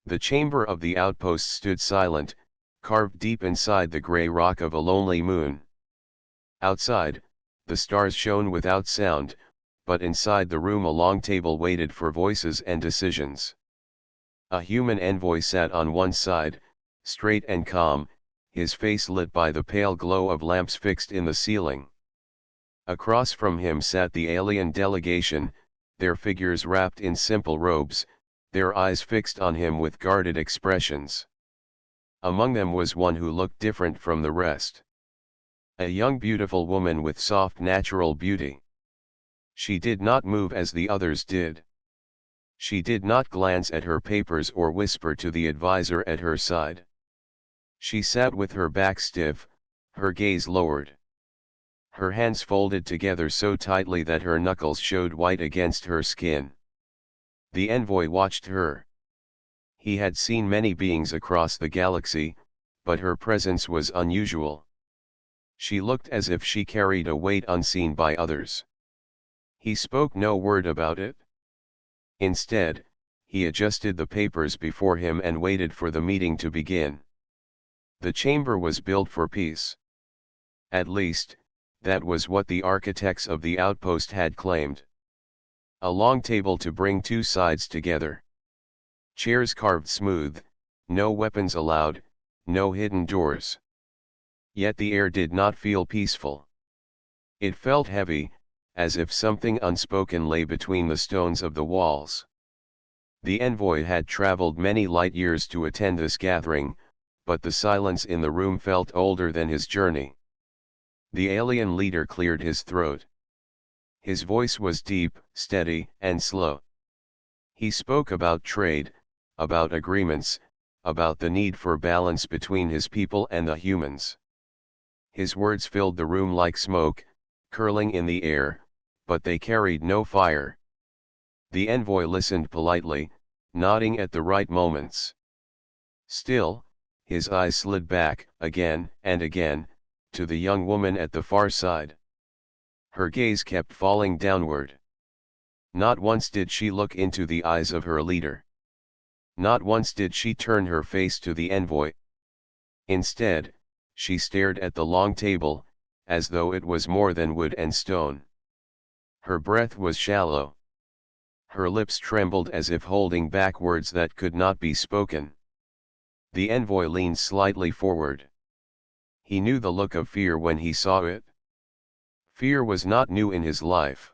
The chamber of the outpost stood silent, carved deep inside the gray rock of a lonely moon. Outside, the stars shone without sound, but inside the room a long table waited for voices and decisions. A human envoy sat on one side, straight and calm, his face lit by the pale glow of lamps fixed in the ceiling. Across from him sat the alien delegation, their figures wrapped in simple robes, their eyes fixed on him with guarded expressions. Among them was one who looked different from the rest. A young beautiful woman with soft natural beauty. She did not move as the others did. She did not glance at her papers or whisper to the advisor at her side. She sat with her back stiff, her gaze lowered. Her hands folded together so tightly that her knuckles showed white against her skin. The envoy watched her. He had seen many beings across the galaxy, but her presence was unusual. She looked as if she carried a weight unseen by others. He spoke no word about it. Instead, he adjusted the papers before him and waited for the meeting to begin. The chamber was built for peace. At least, that was what the architects of the outpost had claimed. A long table to bring two sides together. Chairs carved smooth, no weapons allowed, no hidden doors. Yet the air did not feel peaceful. It felt heavy, as if something unspoken lay between the stones of the walls. The envoy had traveled many light years to attend this gathering, but the silence in the room felt older than his journey. The alien leader cleared his throat. His voice was deep, steady, and slow. He spoke about trade, about agreements, about the need for balance between his people and the humans. His words filled the room like smoke, curling in the air, but they carried no fire. The envoy listened politely, nodding at the right moments. Still, his eyes slid back, again and again, to the young woman at the far side. Her gaze kept falling downward. Not once did she look into the eyes of her leader. Not once did she turn her face to the envoy. Instead, she stared at the long table, as though it was more than wood and stone. Her breath was shallow. Her lips trembled as if holding back words that could not be spoken. The envoy leaned slightly forward. He knew the look of fear when he saw it. Fear was not new in his life.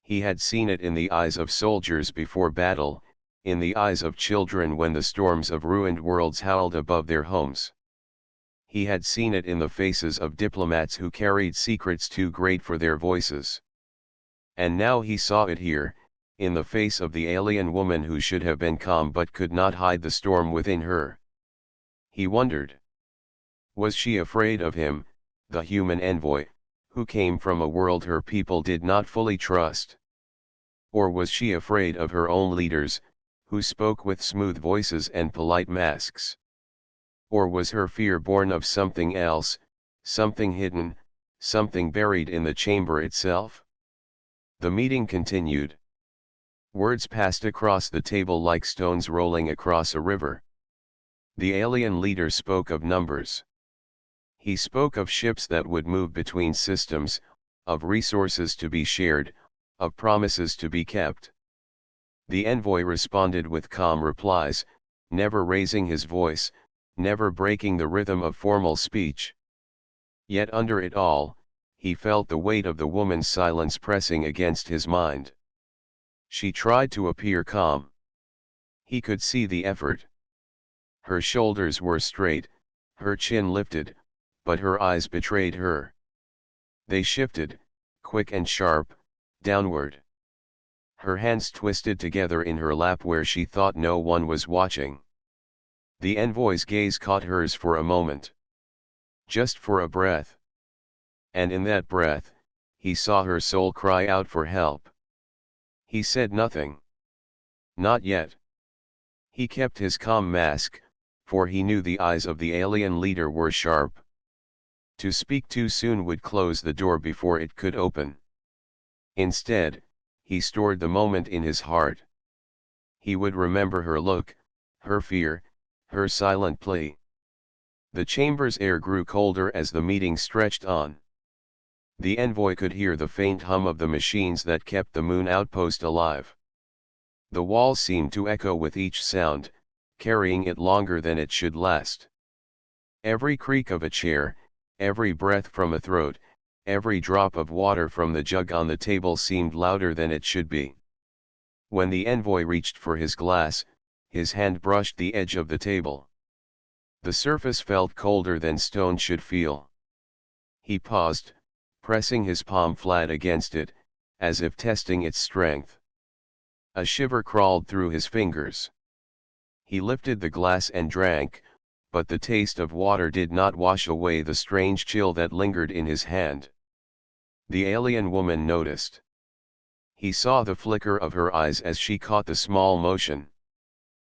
He had seen it in the eyes of soldiers before battle, in the eyes of children when the storms of ruined worlds howled above their homes. He had seen it in the faces of diplomats who carried secrets too great for their voices. And now he saw it here, in the face of the alien woman who should have been calm but could not hide the storm within her. He wondered. Was she afraid of him, the human envoy, who came from a world her people did not fully trust? Or was she afraid of her own leaders, who spoke with smooth voices and polite masks? Or was her fear born of something else, something hidden, something buried in the chamber itself? The meeting continued. Words passed across the table like stones rolling across a river. The alien leader spoke of numbers. He spoke of ships that would move between systems, of resources to be shared, of promises to be kept. The envoy responded with calm replies, never raising his voice, never breaking the rhythm of formal speech. Yet under it all, he felt the weight of the woman's silence pressing against his mind. She tried to appear calm. He could see the effort. Her shoulders were straight, her chin lifted, but her eyes betrayed her. They shifted, quick and sharp, downward. Her hands twisted together in her lap where she thought no one was watching. The envoy's gaze caught hers for a moment. Just for a breath. And in that breath, he saw her soul cry out for help. He said nothing. Not yet. He kept his calm mask, for he knew the eyes of the alien leader were sharp. To speak too soon would close the door before it could open. Instead, he stored the moment in his heart. He would remember her look, her fear, her silent plea. The chamber's air grew colder as the meeting stretched on. The envoy could hear the faint hum of the machines that kept the moon outpost alive. The walls seemed to echo with each sound, carrying it longer than it should last. Every creak of a chair, every breath from a throat, every drop of water from the jug on the table seemed louder than it should be. When the envoy reached for his glass, his hand brushed the edge of the table. The surface felt colder than stone should feel. He paused, pressing his palm flat against it, as if testing its strength. A shiver crawled through his fingers. He lifted the glass and drank, but the taste of water did not wash away the strange chill that lingered in his hand. The alien woman noticed. He saw the flicker of her eyes as she caught the small motion.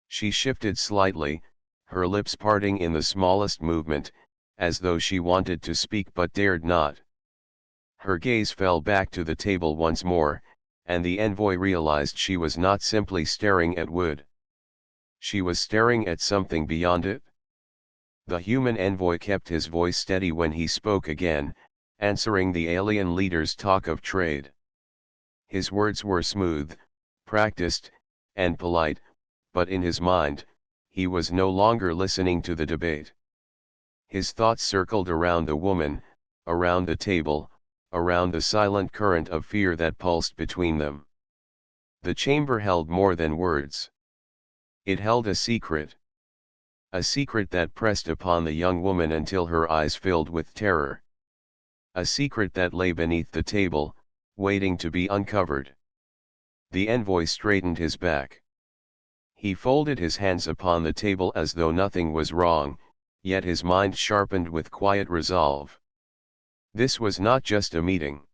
She shifted slightly, her lips parting in the smallest movement, as though she wanted to speak but dared not. Her gaze fell back to the table once more, and the envoy realized she was not simply staring at wood. She was staring at something beyond it. The human envoy kept his voice steady when he spoke again, answering the alien leader's talk of trade. His words were smooth, practiced, and polite, but in his mind, he was no longer listening to the debate. His thoughts circled around the woman, around the table, around the silent current of fear that pulsed between them. The chamber held more than words. It held a secret. A secret that pressed upon the young woman until her eyes filled with terror. A secret that lay beneath the table, waiting to be uncovered. The envoy straightened his back. He folded his hands upon the table as though nothing was wrong, yet his mind sharpened with quiet resolve. This was not just a meeting.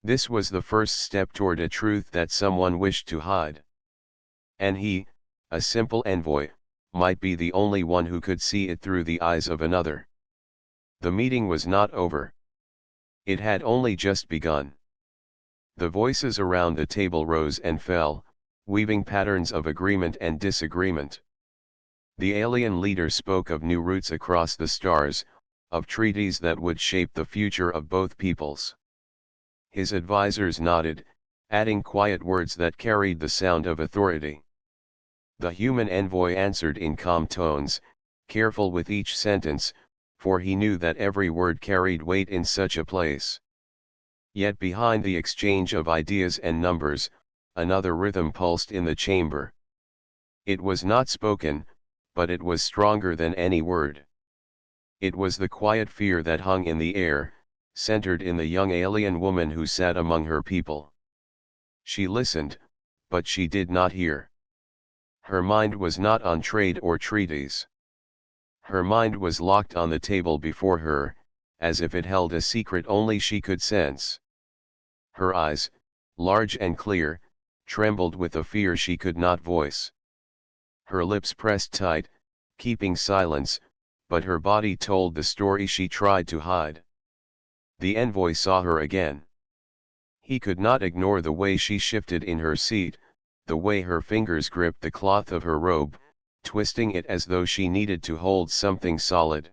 This was the first step toward a truth that someone wished to hide. And he, a simple envoy, might be the only one who could see it through the eyes of another. The meeting was not over. It had only just begun. The voices around the table rose and fell, weaving patterns of agreement and disagreement. The alien leader spoke of new routes across the stars, of treaties that would shape the future of both peoples. His advisors nodded, adding quiet words that carried the sound of authority. The human envoy answered in calm tones, careful with each sentence, for he knew that every word carried weight in such a place. Yet behind the exchange of ideas and numbers, another rhythm pulsed in the chamber. It was not spoken, but it was stronger than any word. It was the quiet fear that hung in the air, centered in the young alien woman who sat among her people. She listened, but she did not hear. Her mind was not on trade or treaties. Her mind was locked on the table before her, as if it held a secret only she could sense. Her eyes, large and clear, trembled with a fear she could not voice. Her lips pressed tight, keeping silence, but her body told the story she tried to hide. The envoy saw her again. He could not ignore the way she shifted in her seat, the way her fingers gripped the cloth of her robe, twisting it as though she needed to hold something solid.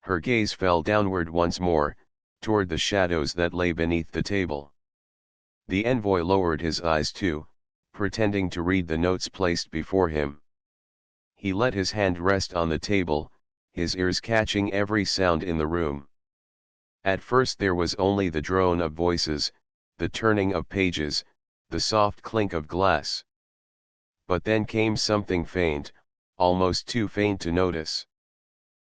Her gaze fell downward once more, toward the shadows that lay beneath the table. The envoy lowered his eyes too, pretending to read the notes placed before him. He let his hand rest on the table, his ears catching every sound in the room. At first there was only the drone of voices, the turning of pages, the soft clink of glass. But then came something faint, almost too faint to notice.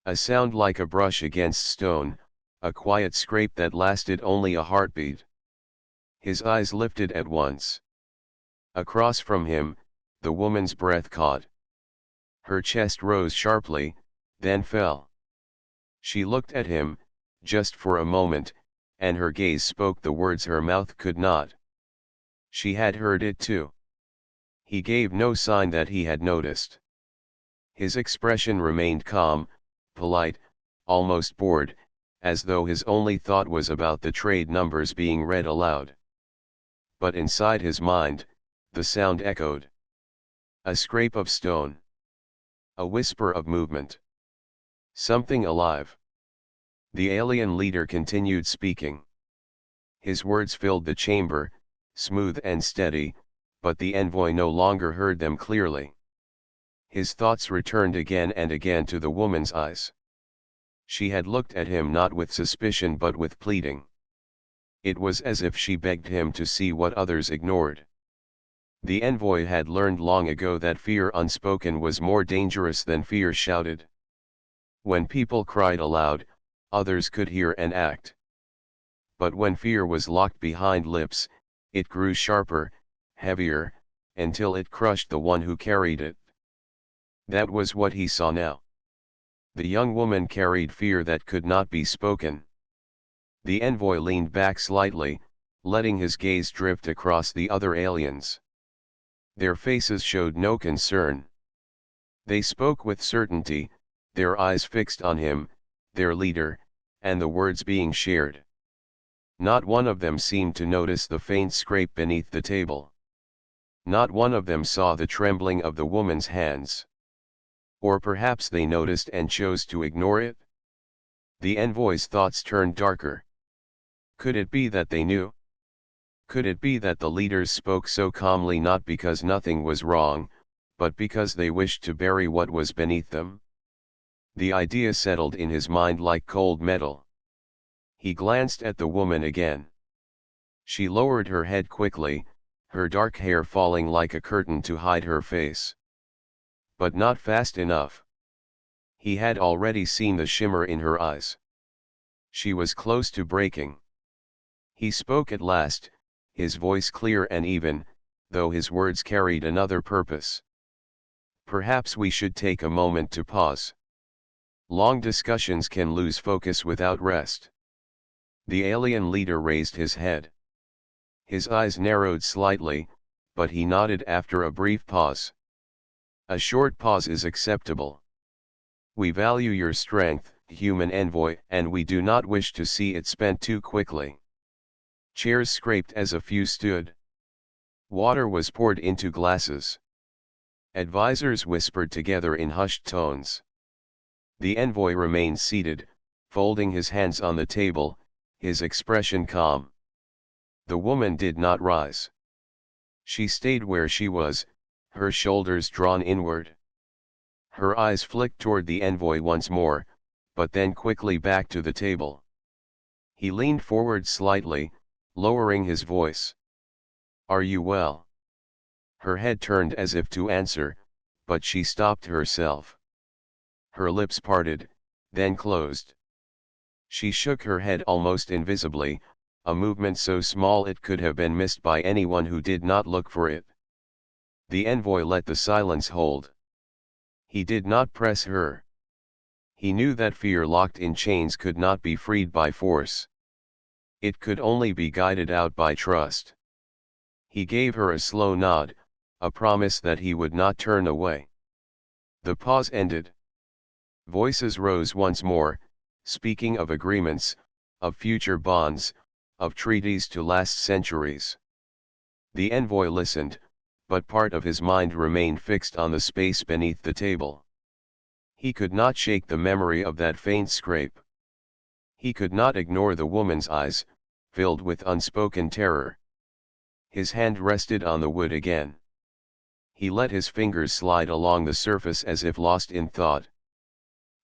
A sound like a brush against stone, a quiet scrape that lasted only a heartbeat. His eyes lifted at once. Across from him, the woman's breath caught. Her chest rose sharply, then fell. She looked at him, just for a moment, and her gaze spoke the words her mouth could not. She had heard it too. He gave no sign that he had noticed. His expression remained calm, polite, almost bored, as though his only thought was about the trade numbers being read aloud. But inside his mind, the sound echoed. A scrape of stone. A whisper of movement. Something alive. The alien leader continued speaking. His words filled the chamber, smooth and steady, but the envoy no longer heard them clearly. His thoughts returned again and again to the woman's eyes. She had looked at him not with suspicion but with pleading. It was as if she begged him to see what others ignored. The envoy had learned long ago that fear unspoken was more dangerous than fear shouted. When people cried aloud, others could hear and act. But when fear was locked behind lips, it grew sharper, heavier, until it crushed the one who carried it. That was what he saw now. The young woman carried fear that could not be spoken. The envoy leaned back slightly, letting his gaze drift across the other aliens. Their faces showed no concern. They spoke with certainty, their eyes fixed on him, their leader, and the words being shared. Not one of them seemed to notice the faint scrape beneath the table. Not one of them saw the trembling of the woman's hands. Or perhaps they noticed and chose to ignore it? The envoy's thoughts turned darker. Could it be that they knew? Could it be that the leaders spoke so calmly not because nothing was wrong, but because they wished to bury what was beneath them? The idea settled in his mind like cold metal. He glanced at the woman again. She lowered her head quickly, her dark hair falling like a curtain to hide her face. But not fast enough. He had already seen the shimmer in her eyes. She was close to breaking. He spoke at last, his voice clear and even, though his words carried another purpose. Perhaps we should take a moment to pause. Long discussions can lose focus without rest. The alien leader raised his head. His eyes narrowed slightly, but he nodded after a brief pause. A short pause is acceptable. We value your strength, human envoy, and we do not wish to see it spent too quickly. Chairs scraped as a few stood. Water was poured into glasses. Advisors whispered together in hushed tones. The envoy remained seated, folding his hands on the table, his expression calm. The woman did not rise. She stayed where she was, her shoulders drawn inward. Her eyes flicked toward the envoy once more, but then quickly back to the table. He leaned forward slightly, lowering his voice. "Are you well?" Her head turned as if to answer, but she stopped herself. Her lips parted, then closed. She shook her head almost invisibly, a movement so small it could have been missed by anyone who did not look for it. The envoy let the silence hold. He did not press her. He knew that fear locked in chains could not be freed by force. It could only be guided out by trust. He gave her a slow nod, a promise that he would not turn away. The pause ended. Voices rose once more, speaking of agreements, of future bonds, of treaties to last centuries. The envoy listened, but part of his mind remained fixed on the space beneath the table. He could not shake the memory of that faint scrape. He could not ignore the woman's eyes, filled with unspoken terror. His hand rested on the wood again. He let his fingers slide along the surface as if lost in thought.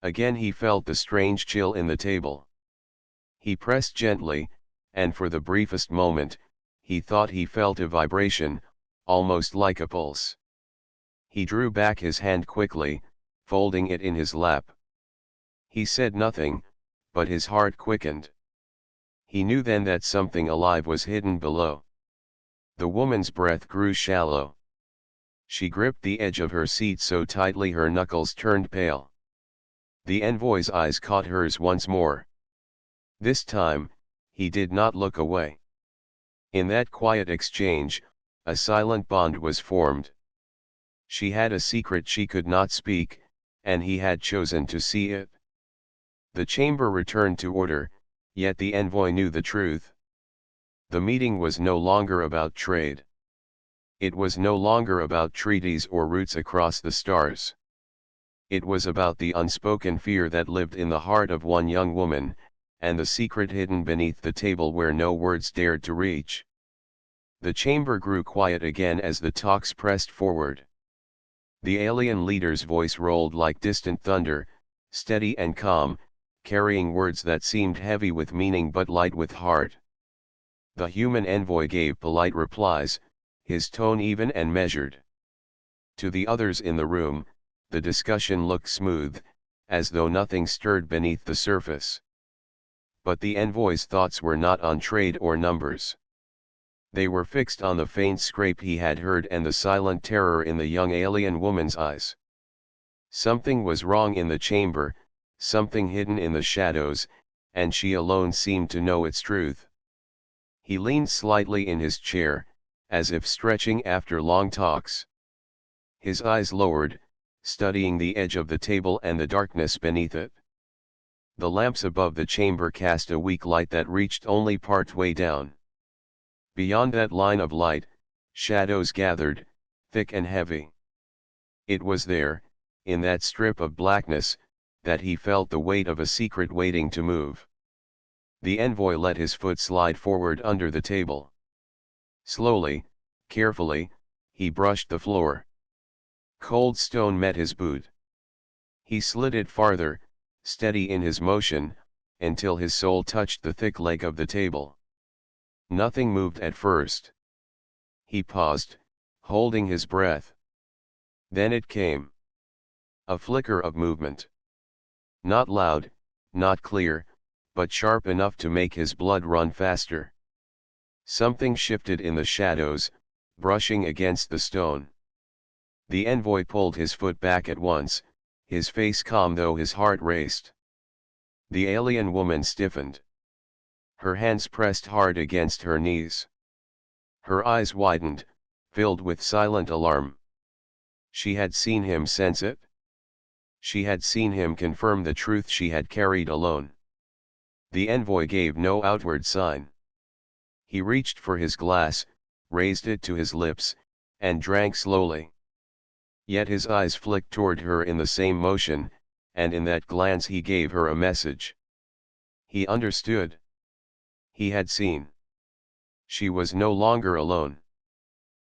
Again he felt the strange chill in the table. He pressed gently, and for the briefest moment, he thought he felt a vibration, almost like a pulse. He drew back his hand quickly, folding it in his lap. He said nothing, but his heart quickened. He knew then that something alive was hidden below. The woman's breath grew shallow. She gripped the edge of her seat so tightly her knuckles turned pale. The envoy's eyes caught hers once more. This time, he did not look away. In that quiet exchange, a silent bond was formed. She had a secret she could not speak, and he had chosen to see it. The chamber returned to order, yet the envoy knew the truth. The meeting was no longer about trade. It was no longer about treaties or routes across the stars. It was about the unspoken fear that lived in the heart of one young woman, and the secret hidden beneath the table where no words dared to reach. The chamber grew quiet again as the talks pressed forward. The alien leader's voice rolled like distant thunder, steady and calm, carrying words that seemed heavy with meaning but light with heart. The human envoy gave polite replies, his tone even and measured. To the others in the room, the discussion looked smooth, as though nothing stirred beneath the surface. But the envoy's thoughts were not on trade or numbers. They were fixed on the faint scrape he had heard and the silent terror in the young alien woman's eyes. Something was wrong in the chamber, something hidden in the shadows, and she alone seemed to know its truth. He leaned slightly in his chair, as if stretching after long talks. His eyes lowered, studying the edge of the table and the darkness beneath it. The lamps above the chamber cast a weak light that reached only part way down. Beyond that line of light, shadows gathered, thick and heavy. It was there, in that strip of blackness, that he felt the weight of a secret waiting to move. The envoy let his foot slide forward under the table. Slowly, carefully, he brushed the floor. Cold stone met his boot. He slid it farther, steady in his motion, until his sole touched the thick leg of the table. Nothing moved at first. He paused, holding his breath. Then it came. A flicker of movement. Not loud, not clear, but sharp enough to make his blood run faster. Something shifted in the shadows, brushing against the stone. The envoy pulled his foot back at once, his face calm though his heart raced. The alien woman stiffened. Her hands pressed hard against her knees. Her eyes widened, filled with silent alarm. She had seen him sense it. She had seen him confirm the truth she had carried alone. The envoy gave no outward sign. He reached for his glass, raised it to his lips, and drank slowly. Yet his eyes flicked toward her in the same motion, and in that glance he gave her a message. He understood. He had seen. She was no longer alone.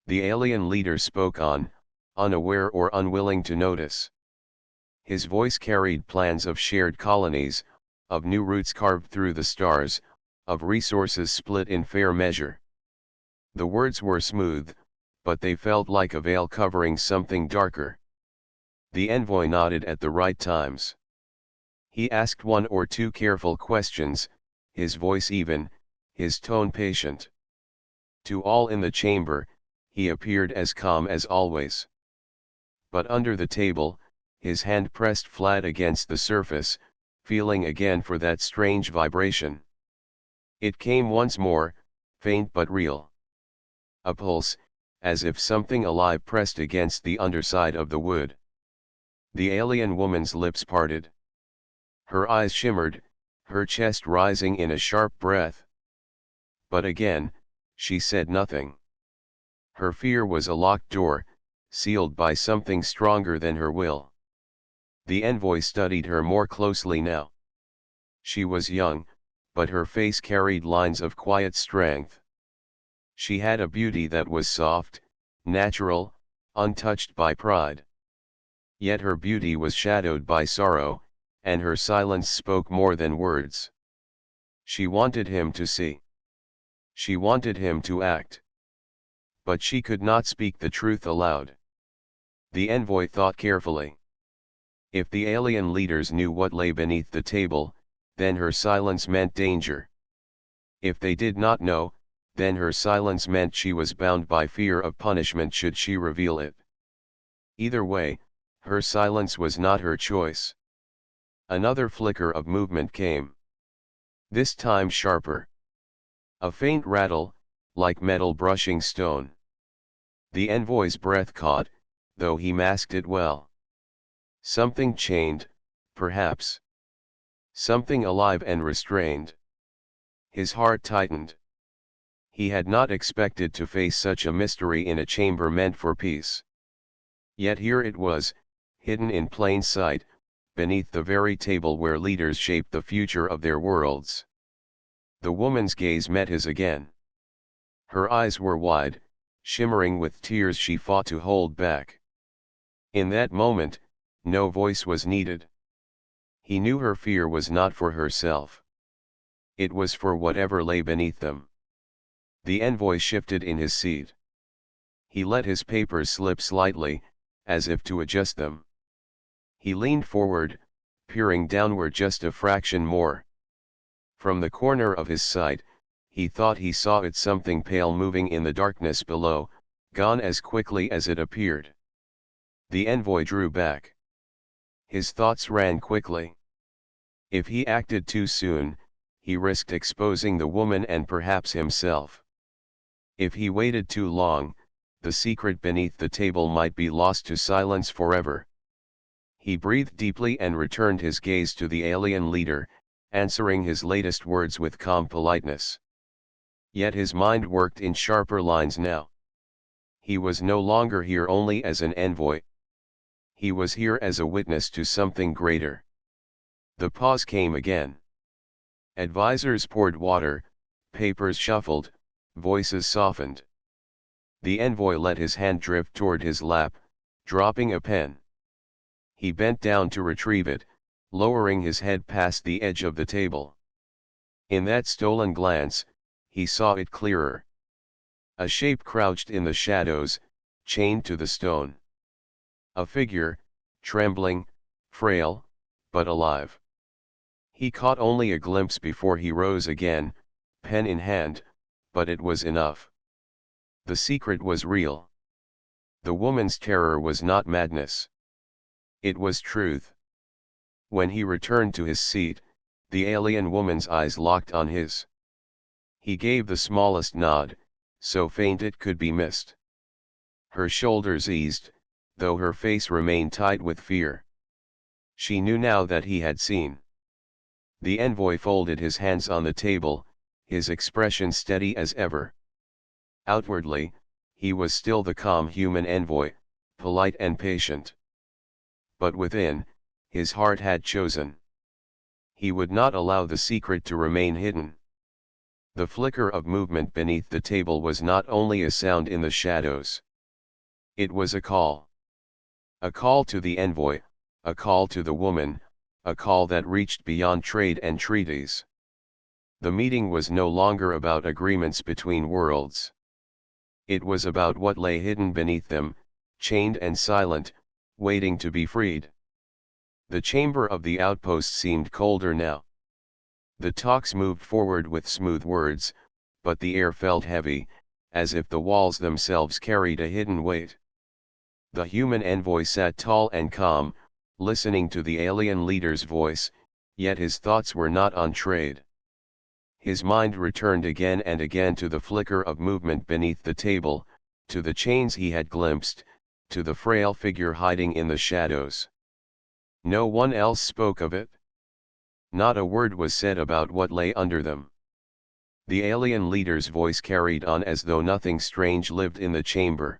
The alien leader spoke on, unaware or unwilling to notice. His voice carried plans of shared colonies, of new routes carved through the stars, of resources split in fair measure. The words were smooth, but they felt like a veil covering something darker. The envoy nodded at the right times. He asked one or two careful questions, his voice even, his tone patient. To all in the chamber, he appeared as calm as always. But under the table, his hand pressed flat against the surface, feeling again for that strange vibration. It came once more, faint but real. A pulse, as if something alive pressed against the underside of the wood. The alien woman's lips parted. Her eyes shimmered, her chest rising in a sharp breath. But again, she said nothing. Her fear was a locked door, sealed by something stronger than her will. The envoy studied her more closely now. She was young, but her face carried lines of quiet strength. She had a beauty that was soft, natural, untouched by pride. Yet her beauty was shadowed by sorrow, and her silence spoke more than words. She wanted him to see. She wanted him to act. But she could not speak the truth aloud. The envoy thought carefully. If the alien leaders knew what lay beneath the table, then her silence meant danger. If they did not know, then her silence meant she was bound by fear of punishment should she reveal it. Either way, her silence was not her choice. Another flicker of movement came. This time sharper. A faint rattle, like metal brushing stone. The envoy's breath caught, though he masked it well. Something chained, perhaps. Something alive and restrained. His heart tightened. He had not expected to face such a mystery in a chamber meant for peace. Yet here it was, hidden in plain sight, beneath the very table where leaders shape the future of their worlds. The woman's gaze met his again. Her eyes were wide, shimmering with tears she fought to hold back. In that moment, no voice was needed. He knew her fear was not for herself. It was for whatever lay beneath them. The envoy shifted in his seat. He let his papers slip slightly, as if to adjust them. He leaned forward, peering downward just a fraction more. From the corner of his sight, he thought he saw it something pale moving in the darkness below, gone as quickly as it appeared. The envoy drew back. His thoughts ran quickly. If he acted too soon, he risked exposing the woman and perhaps himself. If he waited too long, the secret beneath the table might be lost to silence forever. He breathed deeply and returned his gaze to the alien leader, answering his latest words with calm politeness. Yet his mind worked in sharper lines now. He was no longer here only as an envoy. He was here as a witness to something greater. The pause came again. Advisors poured water, papers shuffled, voices softened. The envoy let his hand drift toward his lap, dropping a pen. He bent down to retrieve it, lowering his head past the edge of the table. In that stolen glance, he saw it clearer. A shape crouched in the shadows, chained to the stone. A figure, trembling, frail, but alive. He caught only a glimpse before he rose again, pen in hand, but it was enough. The secret was real. The woman's terror was not madness. It was truth. When he returned to his seat, the alien woman's eyes locked on his. He gave the smallest nod, so faint it could be missed. Her shoulders eased, though her face remained tight with fear. She knew now that he had seen. The envoy folded his hands on the table, his expression steady as ever. Outwardly, he was still the calm human envoy, polite and patient. But within, his heart had chosen. He would not allow the secret to remain hidden. The flicker of movement beneath the table was not only a sound in the shadows. It was a call. A call to the envoy, a call to the woman, a call that reached beyond trade and treaties. The meeting was no longer about agreements between worlds. It was about what lay hidden beneath them, chained and silent, waiting to be freed. The chamber of the outpost seemed colder now. The talks moved forward with smooth words, but the air felt heavy, as if the walls themselves carried a hidden weight. The human envoy sat tall and calm, listening to the alien leader's voice, yet his thoughts were not on trade. His mind returned again and again to the flicker of movement beneath the table, to the chains he had glimpsed, to the frail figure hiding in the shadows. No one else spoke of it. Not a word was said about what lay under them. The alien leader's voice carried on as though nothing strange lived in the chamber.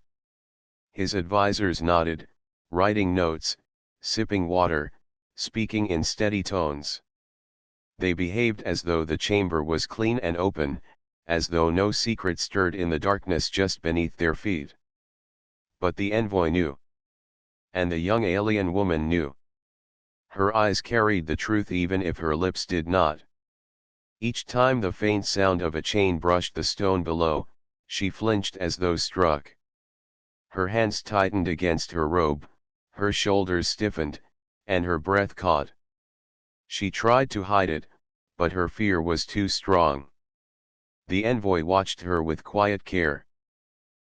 His advisors nodded, writing notes, sipping water, speaking in steady tones. They behaved as though the chamber was clean and open, as though no secret stirred in the darkness just beneath their feet. But the envoy knew. And the young alien woman knew. Her eyes carried the truth even if her lips did not. Each time the faint sound of a chain brushed the stone below, she flinched as though struck. Her hands tightened against her robe, her shoulders stiffened, and her breath caught. She tried to hide it, but her fear was too strong. The envoy watched her with quiet care.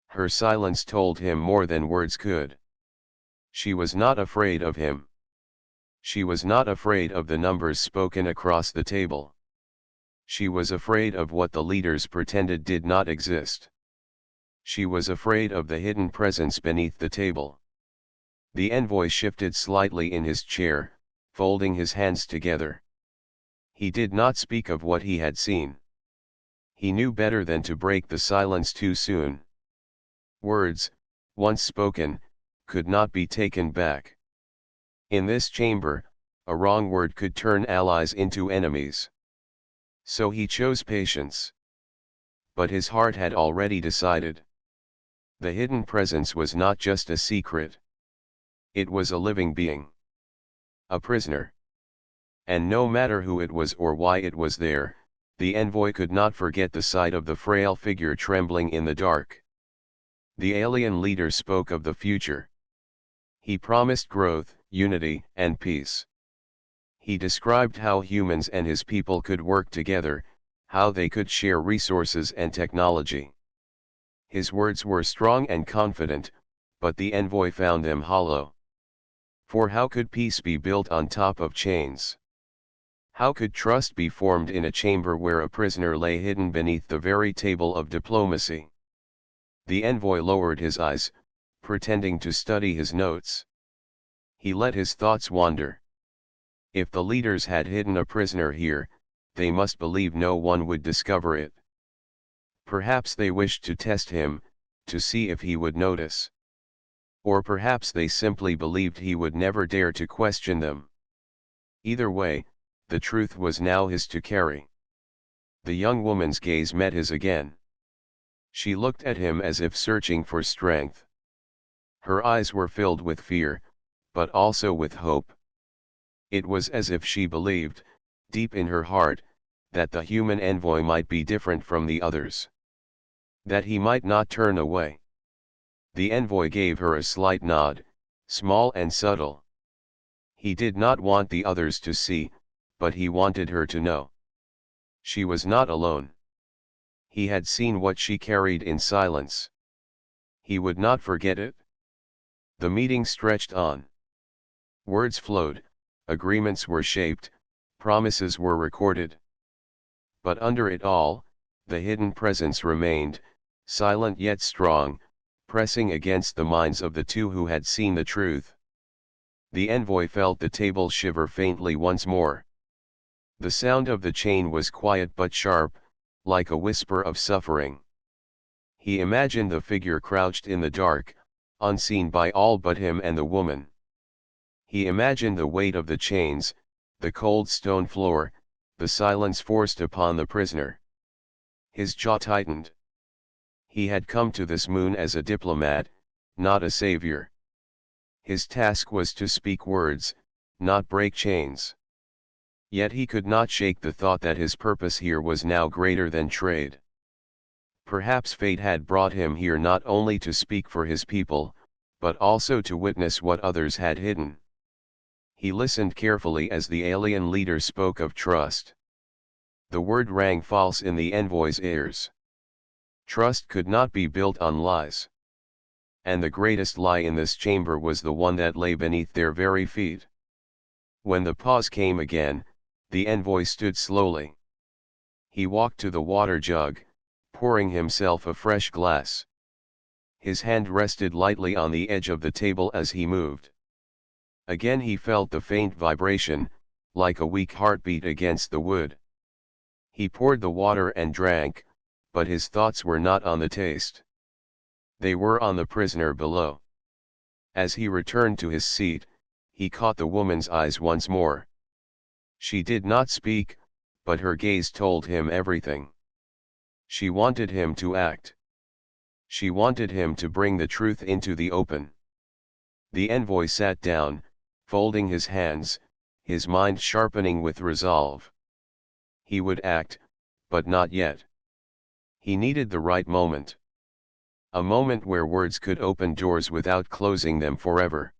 Her silence told him more than words could. She was not afraid of him. She was not afraid of the numbers spoken across the table. She was afraid of what the leaders pretended did not exist. She was afraid of the hidden presence beneath the table. The envoy shifted slightly in his chair, folding his hands together. He did not speak of what he had seen. He knew better than to break the silence too soon. Words, once spoken, could not be taken back. In this chamber, a wrong word could turn allies into enemies. So he chose patience. But his heart had already decided. The hidden presence was not just a secret. It was a living being. A prisoner. And no matter who it was or why it was there, the envoy could not forget the sight of the frail figure trembling in the dark. The alien leader spoke of the future. He promised growth, unity, and peace. He described how humans and his people could work together, how they could share resources and technology. His words were strong and confident, but the envoy found them hollow. For how could peace be built on top of chains? How could trust be formed in a chamber where a prisoner lay hidden beneath the very table of diplomacy? The envoy lowered his eyes, pretending to study his notes. He let his thoughts wander. If the leaders had hidden a prisoner here, they must believe no one would discover it. Perhaps they wished to test him, to see if he would notice. Or perhaps they simply believed he would never dare to question them. Either way, the truth was now his to carry. The young woman's gaze met his again. She looked at him as if searching for strength. Her eyes were filled with fear, but also with hope. It was as if she believed, deep in her heart, that the human envoy might be different from the others. That he might not turn away. The envoy gave her a slight nod, small and subtle. He did not want the others to see, but he wanted her to know. She was not alone. He had seen what she carried in silence. He would not forget it. The meeting stretched on. Words flowed, agreements were shaped, promises were recorded. But under it all, the hidden presence remained, silent yet strong, pressing against the minds of the two who had seen the truth. The envoy felt the table shiver faintly once more. The sound of the chain was quiet but sharp, like a whisper of suffering. He imagined the figure crouched in the dark, unseen by all but him and the woman. He imagined the weight of the chains, the cold stone floor, the silence forced upon the prisoner. His jaw tightened. He had come to this moon as a diplomat, not a savior. His task was to speak words, not break chains. Yet he could not shake the thought that his purpose here was now greater than trade. Perhaps fate had brought him here not only to speak for his people, but also to witness what others had hidden. He listened carefully as the alien leader spoke of trust. The word rang false in the envoy's ears. Trust could not be built on lies. And the greatest lie in this chamber was the one that lay beneath their very feet. When the pause came again, the envoy stood slowly. He walked to the water jug, pouring himself a fresh glass. His hand rested lightly on the edge of the table as he moved. Again he felt the faint vibration, like a weak heartbeat against the wood. He poured the water and drank, but his thoughts were not on the taste. They were on the prisoner below. As he returned to his seat, he caught the woman's eyes once more. She did not speak, but her gaze told him everything. She wanted him to act. She wanted him to bring the truth into the open. The envoy sat down, folding his hands, his mind sharpening with resolve. He would act, but not yet. He needed the right moment. A moment where words could open doors without closing them forever.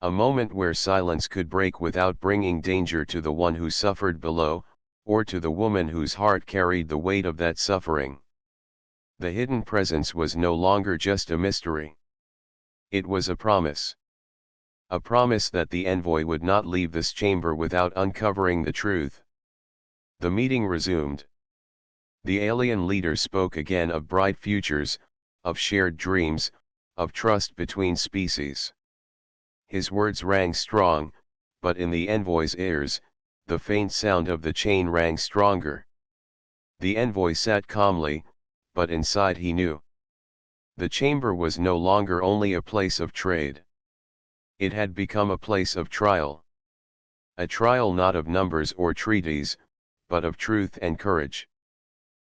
A moment where silence could break without bringing danger to the one who suffered below, or to the woman whose heart carried the weight of that suffering. The hidden presence was no longer just a mystery. It was a promise. A promise that the envoy would not leave this chamber without uncovering the truth. The meeting resumed. The alien leader spoke again of bright futures, of shared dreams, of trust between species. His words rang strong, but in the envoy's ears, the faint sound of the chain rang stronger. The envoy sat calmly, but inside he knew. The chamber was no longer only a place of trade. It had become a place of trial. A trial not of numbers or treaties, but of truth and courage.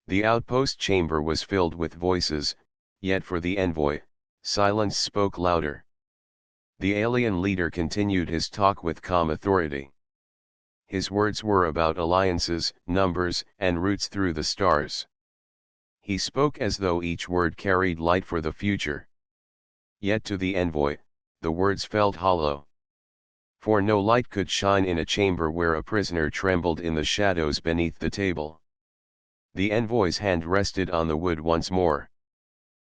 The outpost chamber was filled with voices, yet for the envoy, silence spoke louder. The alien leader continued his talk with calm authority. His words were about alliances, numbers, and routes through the stars. He spoke as though each word carried light for the future. Yet to the envoy, the words felt hollow. For no light could shine in a chamber where a prisoner trembled in the shadows beneath the table. The envoy's hand rested on the wood once more.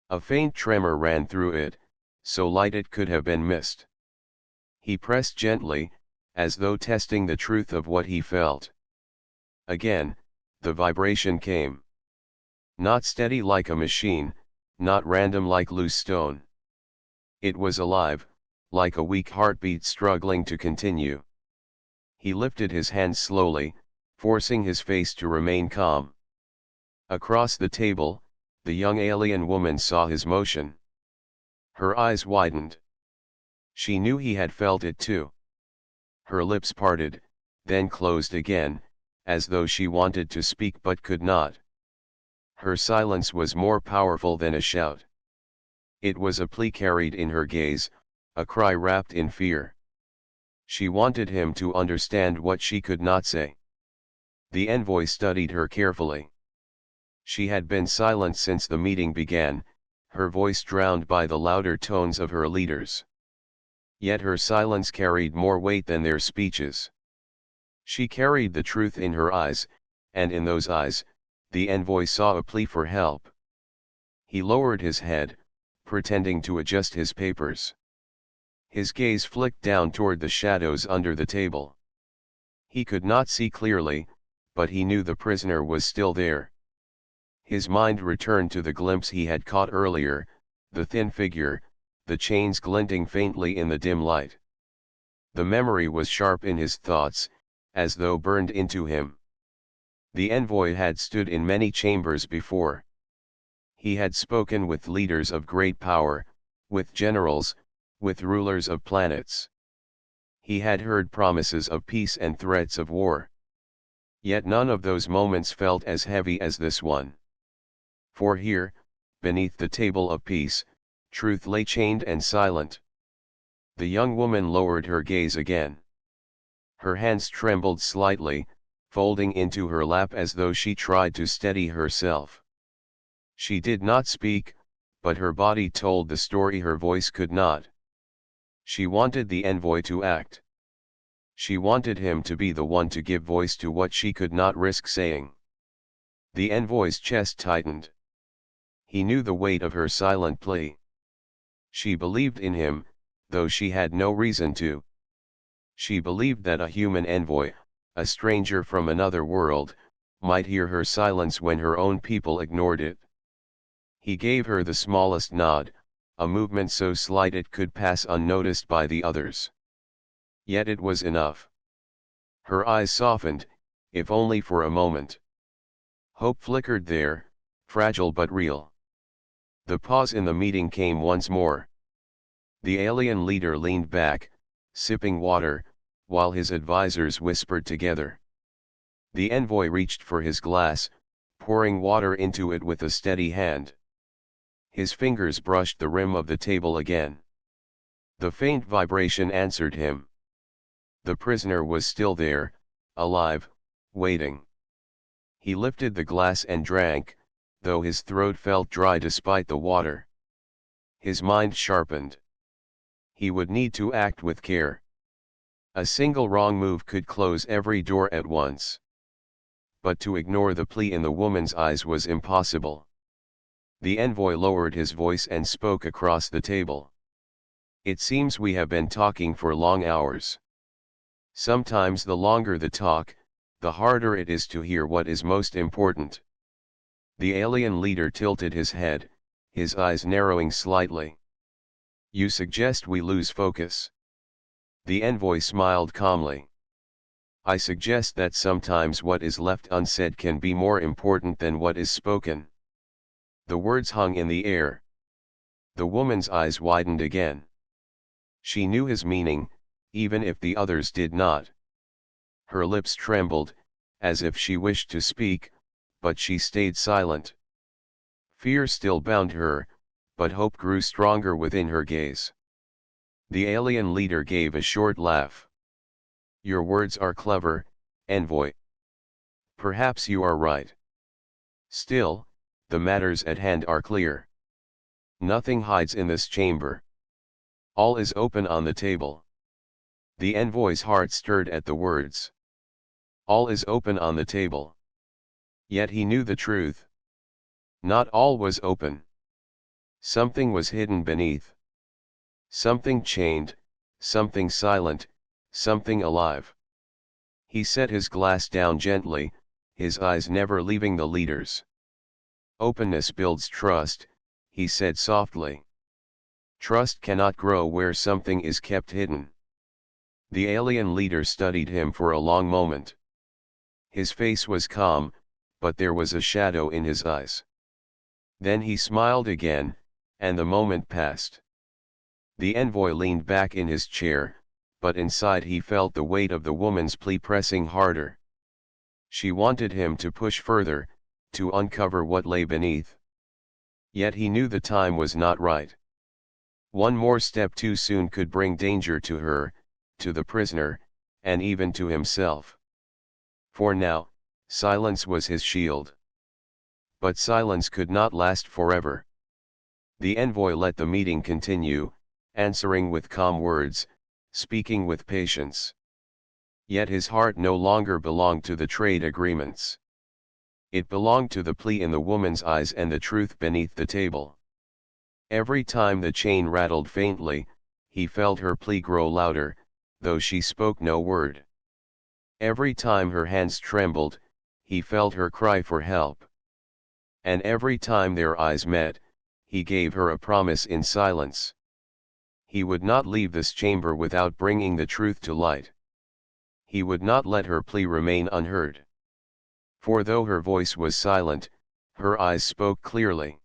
A faint tremor ran through it, so light it could have been mist. He pressed gently, as though testing the truth of what he felt. Again, the vibration came. Not steady like a machine, not random like loose stone. It was alive, like a weak heartbeat struggling to continue. He lifted his hand slowly, forcing his face to remain calm. Across the table, the young alien woman saw his motion. Her eyes widened. She knew he had felt it too. Her lips parted, then closed again, as though she wanted to speak but could not. Her silence was more powerful than a shout. It was a plea carried in her gaze, a cry wrapped in fear. She wanted him to understand what she could not say. The envoy studied her carefully. She had been silent since the meeting began, her voice drowned by the louder tones of her leaders. Yet her silence carried more weight than their speeches. She carried the truth in her eyes, and in those eyes, the envoy saw a plea for help. He lowered his head, pretending to adjust his papers. His gaze flicked down toward the shadows under the table. He could not see clearly, but he knew the prisoner was still there. His mind returned to the glimpse he had caught earlier, the thin figure, the chains glinting faintly in the dim light. The memory was sharp in his thoughts, as though burned into him. The envoy had stood in many chambers before. He had spoken with leaders of great power, with generals, with rulers of planets. He had heard promises of peace and threats of war. Yet none of those moments felt as heavy as this one. For here, beneath the table of peace, truth lay chained and silent. The young woman lowered her gaze again. Her hands trembled slightly, folding into her lap as though she tried to steady herself. She did not speak, but her body told the story her voice could not. She wanted the envoy to act. She wanted him to be the one to give voice to what she could not risk saying. The envoy's chest tightened. He knew the weight of her silent plea. She believed in him, though she had no reason to. She believed that a human envoy, a stranger from another world, might hear her silence when her own people ignored it. He gave her the smallest nod, a movement so slight it could pass unnoticed by the others. Yet it was enough. Her eyes softened, if only for a moment. Hope flickered there, fragile but real. The pause in the meeting came once more. The alien leader leaned back, sipping water, while his advisors whispered together. The envoy reached for his glass, pouring water into it with a steady hand. His fingers brushed the rim of the table again. The faint vibration answered him. The prisoner was still there, alive, waiting. He lifted the glass and drank, though his throat felt dry despite the water. His mind sharpened. He would need to act with care. A single wrong move could close every door at once. But to ignore the plea in the woman's eyes was impossible. The envoy lowered his voice and spoke across the table. It seems we have been talking for long hours. Sometimes the longer the talk, the harder it is to hear what is most important. The alien leader tilted his head, his eyes narrowing slightly. You suggest we lose focus. The envoy smiled calmly. I suggest that sometimes what is left unsaid can be more important than what is spoken. The words hung in the air. The woman's eyes widened again. She knew his meaning, even if the others did not. Her lips trembled, as if she wished to speak, but she stayed silent. Fear still bound her, but hope grew stronger within her gaze. The alien leader gave a short laugh. "Your words are clever, envoy. Perhaps you are right. Still, the matters at hand are clear. Nothing hides in this chamber. All is open on the table." The envoy's heart stirred at the words. All is open on the table. Yet he knew the truth. Not all was open. Something was hidden beneath. Something chained, something silent, something alive. He set his glass down gently, his eyes never leaving the leaders. "Openness builds trust," he said softly. "Trust cannot grow where something is kept hidden." The alien leader studied him for a long moment. His face was calm, but there was a shadow in his eyes. Then he smiled again, and the moment passed. The envoy leaned back in his chair, but inside he felt the weight of the woman's plea pressing harder. She wanted him to push further, to uncover what lay beneath. Yet he knew the time was not right. One more step too soon could bring danger to her, to the prisoner, and even to himself. For now, silence was his shield. But silence could not last forever. The envoy let the meeting continue, answering with calm words, speaking with patience. Yet his heart no longer belonged to the trade agreements. It belonged to the plea in the woman's eyes and the truth beneath the table. Every time the chain rattled faintly, he felt her plea grow louder, though she spoke no word. Every time her hands trembled, he felt her cry for help. And every time their eyes met, he gave her a promise in silence. He would not leave this chamber without bringing the truth to light. He would not let her plea remain unheard. For though her voice was silent, her eyes spoke clearly.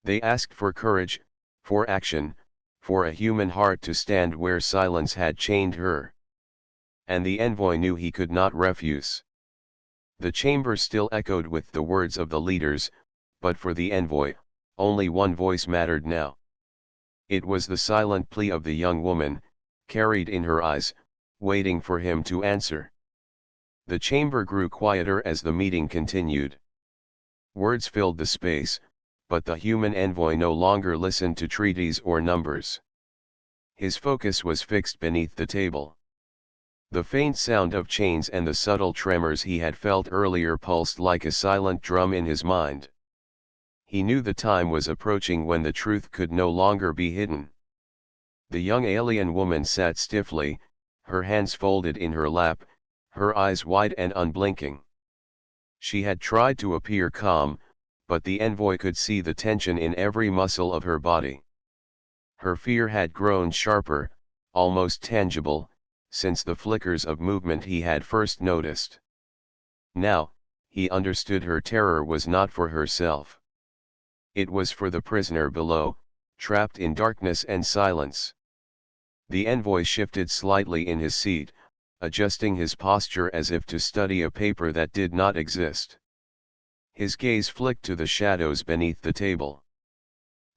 They asked for courage, for action, for a human heart to stand where silence had chained her. And the envoy knew he could not refuse. The chamber still echoed with the words of the leaders, but for the envoy, only one voice mattered now. It was the silent plea of the young woman, carried in her eyes, waiting for him to answer. The chamber grew quieter as the meeting continued. Words filled the space, but the human envoy no longer listened to treaties or numbers. His focus was fixed beneath the table. The faint sound of chains and the subtle tremors he had felt earlier pulsed like a silent drum in his mind. He knew the time was approaching when the truth could no longer be hidden. The young alien woman sat stiffly, her hands folded in her lap, her eyes wide and unblinking. She had tried to appear calm, but the envoy could see the tension in every muscle of her body. Her fear had grown sharper, almost tangible, since the flickers of movement he had first noticed. Now, he understood her terror was not for herself. It was for the prisoner below, trapped in darkness and silence. The envoy shifted slightly in his seat, adjusting his posture as if to study a paper that did not exist. His gaze flicked to the shadows beneath the table.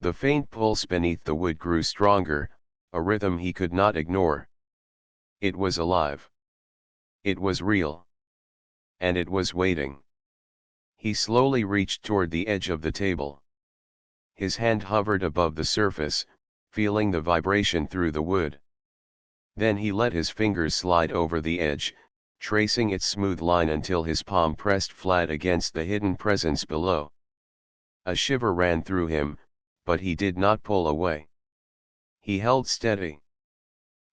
The faint pulse beneath the wood grew stronger, a rhythm he could not ignore. It was alive. It was real. And it was waiting. He slowly reached toward the edge of the table. His hand hovered above the surface, feeling the vibration through the wood. Then he let his fingers slide over the edge, tracing its smooth line until his palm pressed flat against the hidden presence below. A shiver ran through him, but he did not pull away. He held steady.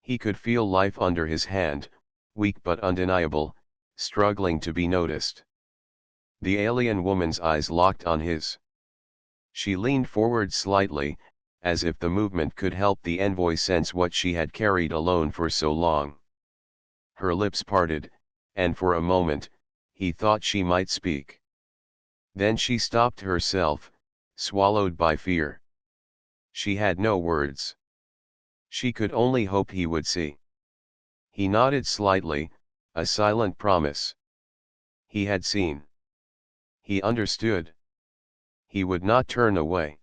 He could feel life under his hand, weak but undeniable, struggling to be noticed. The alien woman's eyes locked on his. She leaned forward slightly, as if the movement could help the envoy sense what she had carried alone for so long. Her lips parted, and for a moment, he thought she might speak. Then she stopped herself, swallowed by fear. She had no words. She could only hope he would see. He nodded slightly, a silent promise. He had seen. He understood. He would not turn away.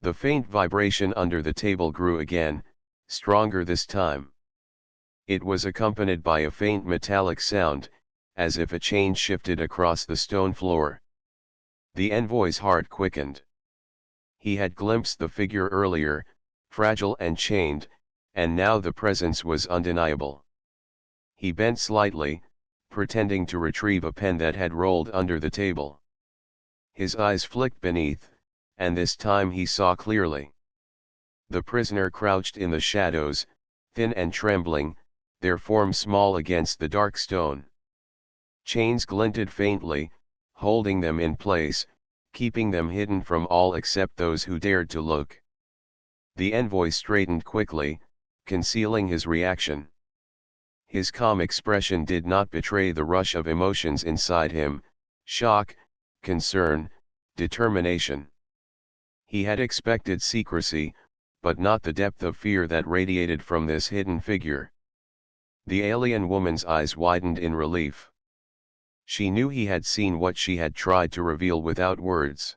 The faint vibration under the table grew again, stronger this time. It was accompanied by a faint metallic sound, as if a chain shifted across the stone floor. The envoy's heart quickened. He had glimpsed the figure earlier, fragile and chained, and now the presence was undeniable. He bent slightly, pretending to retrieve a pen that had rolled under the table. His eyes flicked beneath, and this time he saw clearly. The prisoner crouched in the shadows, thin and trembling, their forms small against the dark stone. Chains glinted faintly, holding them in place, keeping them hidden from all except those who dared to look. The envoy straightened quickly, concealing his reaction. His calm expression did not betray the rush of emotions inside him: shock, concern, determination. He had expected secrecy, but not the depth of fear that radiated from this hidden figure. The alien woman's eyes widened in relief. She knew he had seen what she had tried to reveal without words.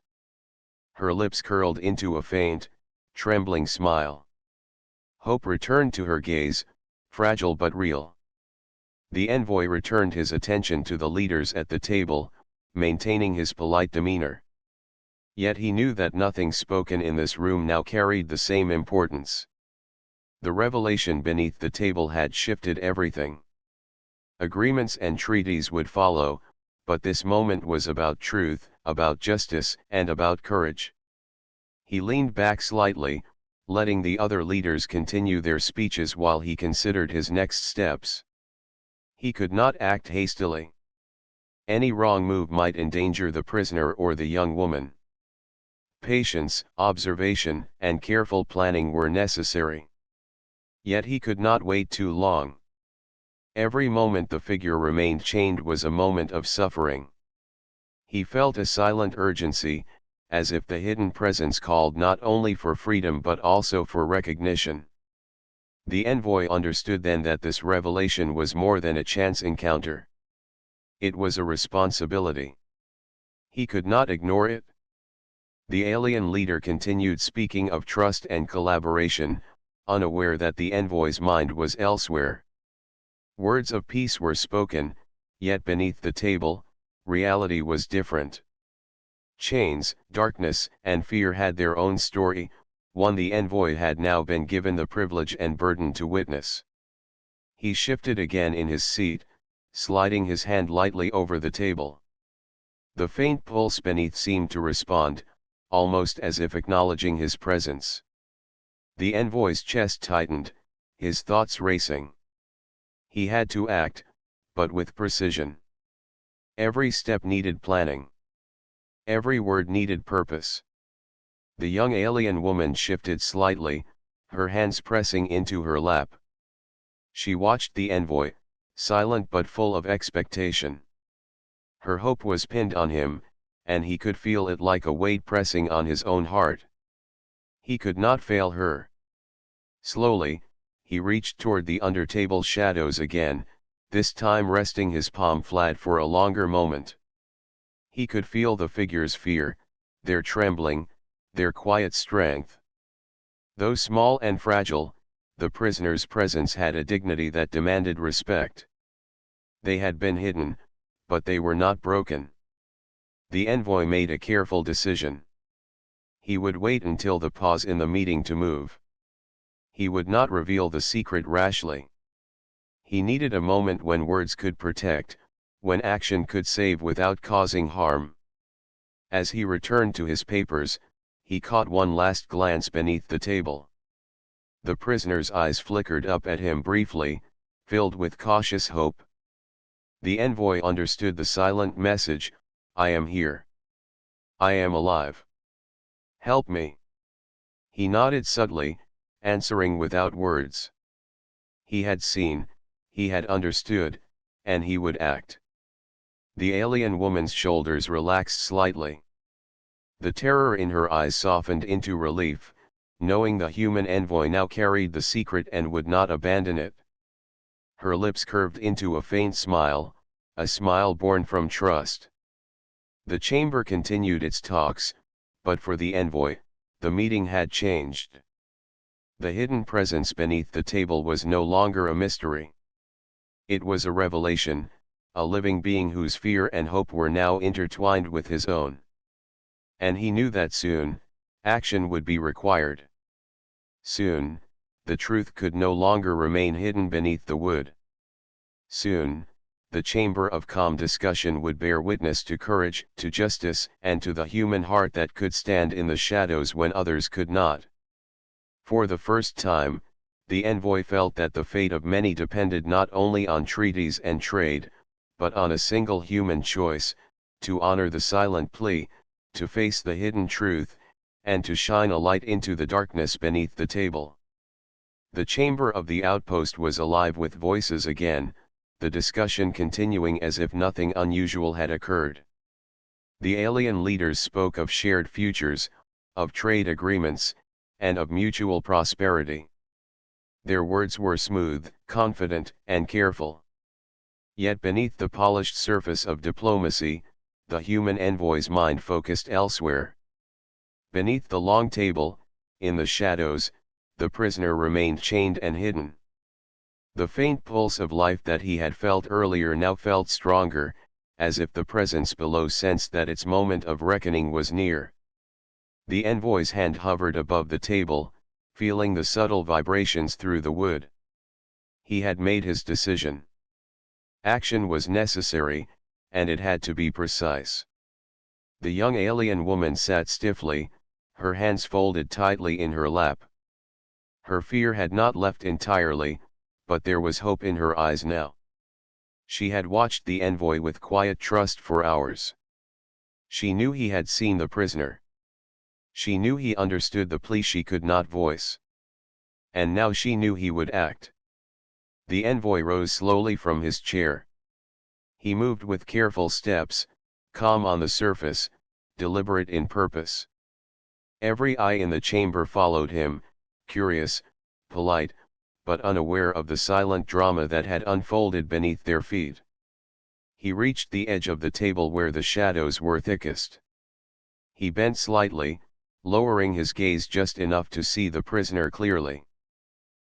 Her lips curled into a faint, trembling smile. Hope returned to her gaze, fragile but real. The envoy returned his attention to the leaders at the table, maintaining his polite demeanor. Yet he knew that nothing spoken in this room now carried the same importance. The revelation beneath the table had shifted everything. Agreements and treaties would follow, but this moment was about truth, about justice, and about courage. He leaned back slightly, letting the other leaders continue their speeches while he considered his next steps. He could not act hastily. Any wrong move might endanger the prisoner or the young woman. Patience, observation, and careful planning were necessary. Yet he could not wait too long. Every moment the figure remained chained was a moment of suffering. He felt a silent urgency, as if the hidden presence called not only for freedom but also for recognition. The envoy understood then that this revelation was more than a chance encounter. It was a responsibility. He could not ignore it. The alien leader continued speaking of trust and collaboration, unaware that the envoy's mind was elsewhere. Words of peace were spoken, yet beneath the table, reality was different. Chains, darkness, and fear had their own story, one the envoy had now been given the privilege and burden to witness. He shifted again in his seat, sliding his hand lightly over the table. The faint pulse beneath seemed to respond, almost as if acknowledging his presence. The envoy's chest tightened, his thoughts racing. He had to act, but with precision. Every step needed planning. Every word needed purpose. The young alien woman shifted slightly, her hands pressing into her lap. She watched the envoy, silent but full of expectation. Her hope was pinned on him, and he could feel it like a weight pressing on his own heart. He could not fail her. Slowly, he reached toward the under-table shadows again, this time resting his palm flat for a longer moment. He could feel the figure's fear, their trembling, their quiet strength. Though small and fragile, the prisoner's presence had a dignity that demanded respect. They had been hidden, but they were not broken. The envoy made a careful decision. He would wait until the pause in the meeting to move. He would not reveal the secret rashly. He needed a moment when words could protect, when action could save without causing harm. As he returned to his papers, he caught one last glance beneath the table. The prisoner's eyes flickered up at him briefly, filled with cautious hope. The envoy understood the silent message: I am here. I am alive. Help me. He nodded subtly, answering without words. He had seen, he had understood, and he would act. The alien woman's shoulders relaxed slightly. The terror in her eyes softened into relief, knowing the human envoy now carried the secret and would not abandon it. Her lips curved into a faint smile, a smile born from trust. The chamber continued its talks, but for the envoy, the meeting had changed. The hidden presence beneath the table was no longer a mystery. It was a revelation, a living being whose fear and hope were now intertwined with his own. And he knew that soon, action would be required. Soon, the truth could no longer remain hidden beneath the wood. Soon, the chamber of calm discussion would bear witness to courage, to justice, and to the human heart that could stand in the shadows when others could not. For the first time, the envoy felt that the fate of many depended not only on treaties and trade, but on a single human choice, to honor the silent plea, to face the hidden truth, and to shine a light into the darkness beneath the table. The chamber of the outpost was alive with voices again, the discussion continuing as if nothing unusual had occurred. The alien leaders spoke of shared futures, of trade agreements, and of mutual prosperity. Their words were smooth, confident, and careful. Yet beneath the polished surface of diplomacy, the human envoy's mind focused elsewhere. Beneath the long table, in the shadows, the prisoner remained chained and hidden. The faint pulse of life that he had felt earlier now felt stronger, as if the presence below sensed that its moment of reckoning was near. The envoy's hand hovered above the table, feeling the subtle vibrations through the wood. He had made his decision. Action was necessary, and it had to be precise. The young alien woman sat stiffly, her hands folded tightly in her lap. Her fear had not left entirely, but there was hope in her eyes now. She had watched the envoy with quiet trust for hours. She knew he had seen the prisoner. She knew he understood the plea she could not voice. And now she knew he would act. The envoy rose slowly from his chair. He moved with careful steps, calm on the surface, deliberate in purpose. Every eye in the chamber followed him, curious, polite, but unaware of the silent drama that had unfolded beneath their feet. He reached the edge of the table where the shadows were thickest. He bent slightly, lowering his gaze just enough to see the prisoner clearly.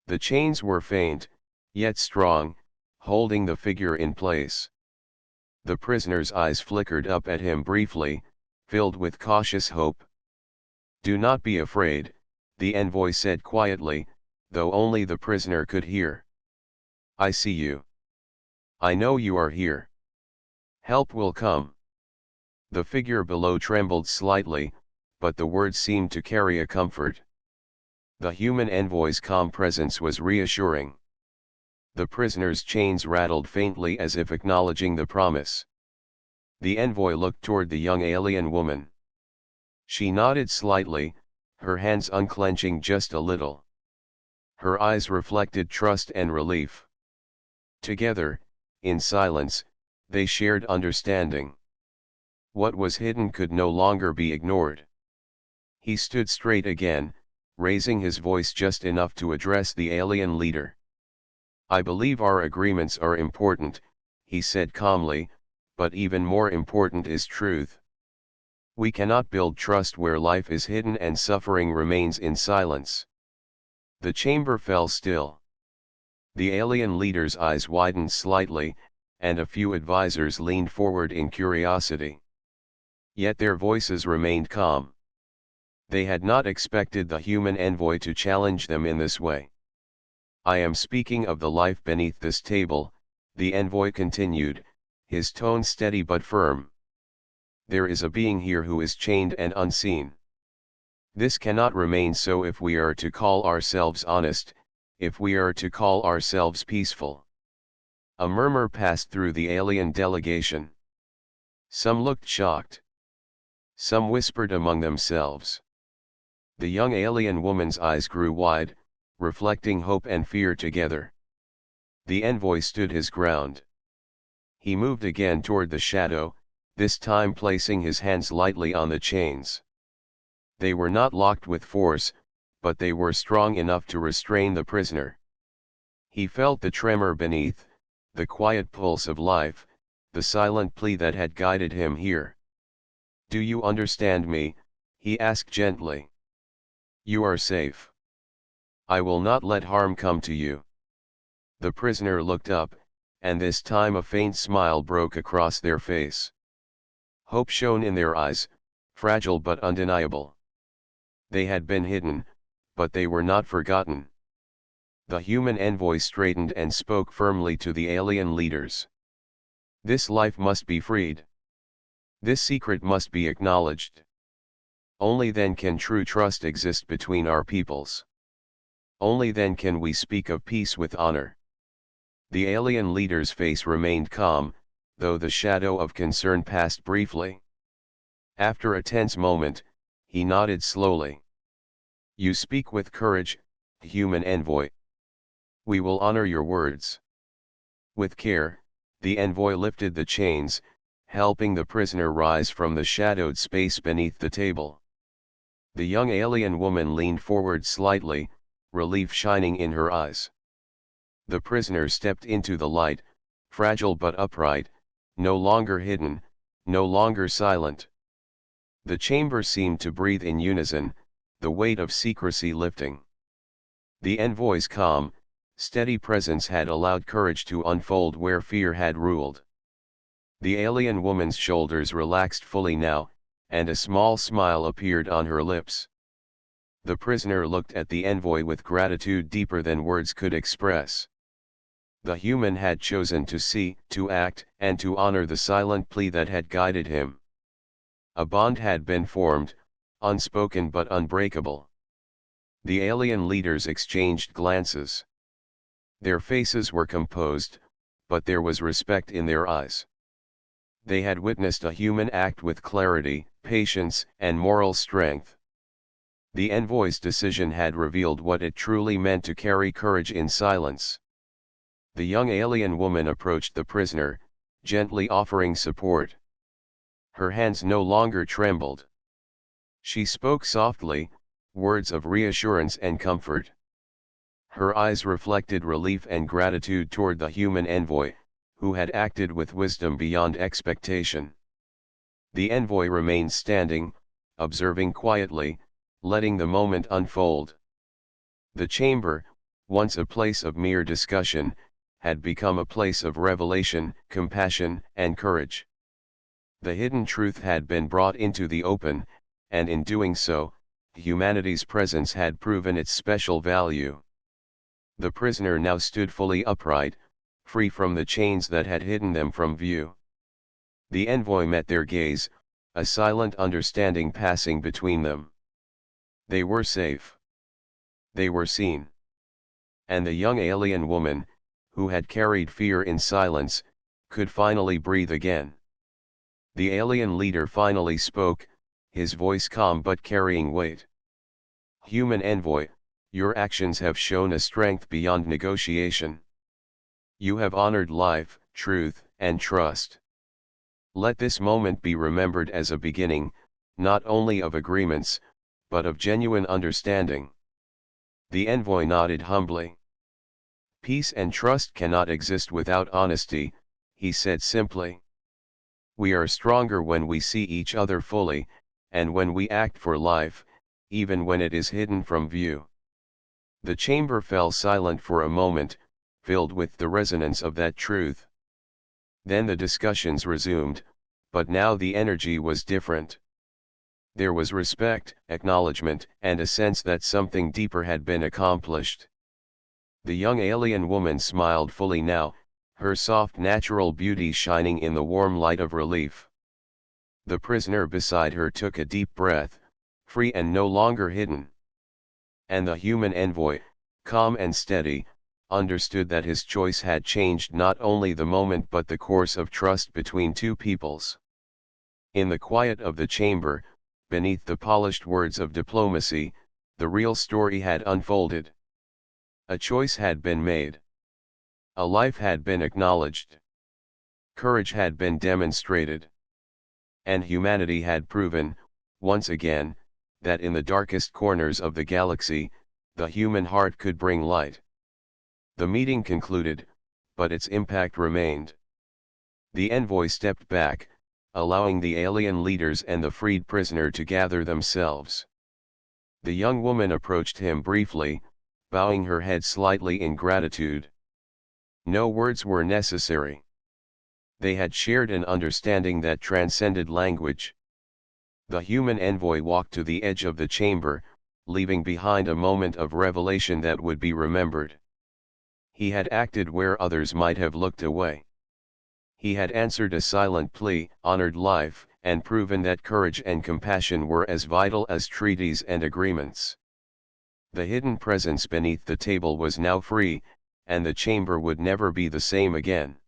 The chains were faint, yet strong, holding the figure in place. The prisoner's eyes flickered up at him briefly, filled with cautious hope. "Do not be afraid," the envoy said quietly, though only the prisoner could hear. "I see you. I know you are here. Help will come." The figure below trembled slightly, but the words seemed to carry a comfort. The human envoy's calm presence was reassuring. The prisoner's chains rattled faintly as if acknowledging the promise. The envoy looked toward the young alien woman. She nodded slightly, her hands unclenching just a little. Her eyes reflected trust and relief. Together, in silence, they shared understanding. What was hidden could no longer be ignored. He stood straight again, raising his voice just enough to address the alien leader. "I believe our agreements are important," he said calmly, "but even more important is truth. We cannot build trust where life is hidden and suffering remains in silence." The chamber fell still. The alien leader's eyes widened slightly, and a few advisors leaned forward in curiosity. Yet their voices remained calm. They had not expected the human envoy to challenge them in this way. "I am speaking of the life beneath this table," the envoy continued, his tone steady but firm. "There is a being here who is chained and unseen. This cannot remain so if we are to call ourselves honest, if we are to call ourselves peaceful." A murmur passed through the alien delegation. Some looked shocked. Some whispered among themselves. The young alien woman's eyes grew wide, reflecting hope and fear together. The envoy stood his ground. He moved again toward the shadow, this time placing his hands lightly on the chains. They were not locked with force, but they were strong enough to restrain the prisoner. He felt the tremor beneath, the quiet pulse of life, the silent plea that had guided him here. "Do you understand me?" he asked gently. "You are safe. I will not let harm come to you." The prisoner looked up, and this time a faint smile broke across their face. Hope shone in their eyes, fragile but undeniable. They had been hidden, but they were not forgotten. The human envoy straightened and spoke firmly to the alien leaders. "This life must be freed. This secret must be acknowledged. Only then can true trust exist between our peoples. Only then can we speak of peace with honor." The alien leader's face remained calm, though the shadow of concern passed briefly. After a tense moment, he nodded slowly. "You speak with courage, human envoy. We will honor your words." With care, the envoy lifted the chains, helping the prisoner rise from the shadowed space beneath the table. The young alien woman leaned forward slightly, relief shining in her eyes. The prisoner stepped into the light, fragile but upright, no longer hidden, no longer silent. The chamber seemed to breathe in unison, the weight of secrecy lifting. The envoy's calm, steady presence had allowed courage to unfold where fear had ruled. The alien woman's shoulders relaxed fully now, and a small smile appeared on her lips. The prisoner looked at the envoy with gratitude deeper than words could express. The human had chosen to see, to act, and to honor the silent plea that had guided him. A bond had been formed, unspoken but unbreakable. The alien leaders exchanged glances. Their faces were composed, but there was respect in their eyes. They had witnessed a human act with clarity, patience, and moral strength. The envoy's decision had revealed what it truly meant to carry courage in silence. The young alien woman approached the prisoner, gently offering support. Her hands no longer trembled. She spoke softly, words of reassurance and comfort. Her eyes reflected relief and gratitude toward the human envoy, who had acted with wisdom beyond expectation. The envoy remained standing, observing quietly, letting the moment unfold. The chamber, once a place of mere discussion, had become a place of revelation, compassion, and courage. The hidden truth had been brought into the open, and in doing so, humanity's presence had proven its special value. The prisoner now stood fully upright, free from the chains that had hidden them from view. The envoy met their gaze, a silent understanding passing between them. They were safe. They were seen. And the young alien woman, who had carried fear in silence, could finally breathe again. The alien leader finally spoke, his voice calm but carrying weight. "Human envoy, your actions have shown a strength beyond negotiation. You have honored life, truth, and trust. Let this moment be remembered as a beginning, not only of agreements, but of genuine understanding." The envoy nodded humbly. "Peace and trust cannot exist without honesty," he said simply. "We are stronger when we see each other fully, and when we act for life, even when it is hidden from view." The chamber fell silent for a moment, filled with the resonance of that truth. Then the discussions resumed, but now the energy was different. There was respect, acknowledgement, and a sense that something deeper had been accomplished. The young alien woman smiled fully now, her soft natural beauty shining in the warm light of relief. The prisoner beside her took a deep breath, free and no longer hidden. And the human envoy, calm and steady, understood that his choice had changed not only the moment but the course of trust between two peoples. In the quiet of the chamber, beneath the polished words of diplomacy, the real story had unfolded. A choice had been made. A life had been acknowledged. Courage had been demonstrated. And humanity had proven, once again, that in the darkest corners of the galaxy, the human heart could bring light. The meeting concluded, but its impact remained. The envoy stepped back, allowing the alien leaders and the freed prisoner to gather themselves. The young woman approached him briefly, bowing her head slightly in gratitude. No words were necessary. They had shared an understanding that transcended language. The human envoy walked to the edge of the chamber, leaving behind a moment of revelation that would be remembered. He had acted where others might have looked away. He had answered a silent plea, honored life, and proven that courage and compassion were as vital as treaties and agreements. The hidden presence beneath the table was now free, and the chamber would never be the same again.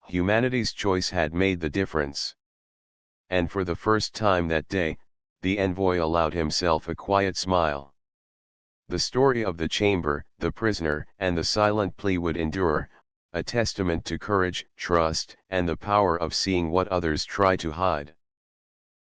Humanity's choice had made the difference. And for the first time that day, the envoy allowed himself a quiet smile. The story of the chamber, the prisoner, and the silent plea would endure, a testament to courage, trust, and the power of seeing what others try to hide.